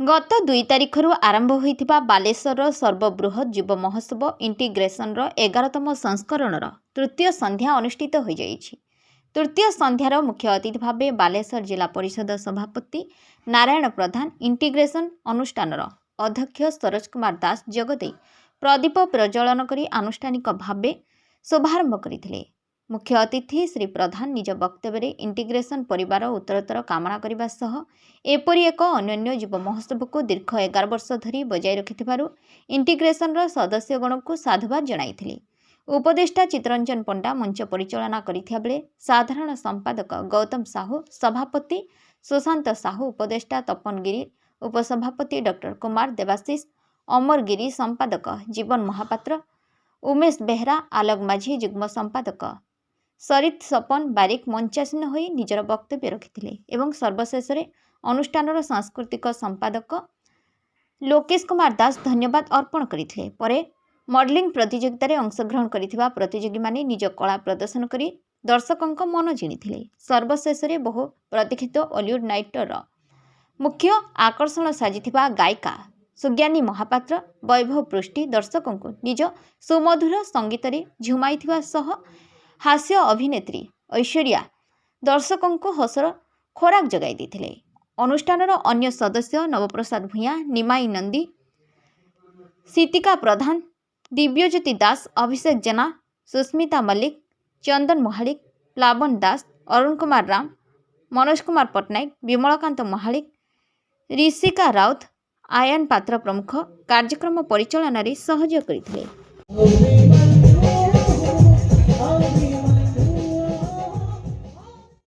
गत 2 तारिखରୁ आरंभ होइथिबा बालेश्वर सर्वबृहत युव महोत्सव इंटीग्रेशन 11तम संस्करणर तृतीय संध्या अनुष्ठित हो जाइछि। तृतीय संध्यार मुख्य अतिथि भावे बालेश्वर जिला परिषद सभापति नारायण प्रधान, इंटीग्रेशन अनुष्ठानर अध्यक्ष सरोज कुमार दास जगदे प्रदीप प्रज्वलन करी आनुष्ठानिक भावे शुभारंभ करथिले। मुख्य अतिथि श्री प्रधान निज वक्तव्य इंटीग्रेशन परिवार उत्तरोत्तर कामना करने सह एपरी एक अन्योन्य युव महोत्सव को दीर्घ 11 वर्ष धरी बजाय रखिथिबारु इंटीग्रेशन सदस्यगण को साधुवाद जणाइथिले। उपदेष्टा चित्ररंजन पंडा मंच परिचालना करिथिया बेले साधारण संपादक गौतम साहू, सभापति सुशांत साहू, उपदेष्टा तपन गिरी, उपसभापति डॉक्टर कुमार देवाशीष, अमर गिरी, संपादक जीवन महापात्र, उमेश बेहरा, आलोक माझी, जुग्म संपादक सरित सपन बारिक मंचासीन होई निजर वक्तव्य रखिथिले एवं सर्वशेष अनुष्ठानर सांस्कृतिक संपादक लोकेश कुमार दास धन्यवाद अर्पण करथिले। परे मॉडलिंग प्रतियोगिता रे अंशग्रहण करिथिबा प्रतियोगी माने निज कला प्रदर्शन करी दर्शकों मन जिणिथिले। सर्वशेष बहु प्रतीक्षित हॉलीवुड नाइटर मुख्य आकर्षण साजिथिबा गायिका सुज्ञानी महापात्र वैभव पृष्टि दर्शकों को निज सुमधुर संगीत रे झुमाइथिबा सह हास्य अभिनेत्री ऐश्वर्या दर्शकों को हसर खोराक जगाई देथिले। अनुष्ठानर अन्य सदस्य नवप्रसाद भूया, निमाई नंदी, सीतिका प्रधान, दिव्यज्योति दास, अभिषेक जेना, सुस्मिता मल्लिक, चंदन महालिक, प्लावन दास, अरुण कुमार राम, मनोज कुमार पट्टनायक, विमलकांत महालिक, ऋषिका राउत, आयन पात्र प्रमुख कार्यक्रम परिचालन सहयोग करथिले।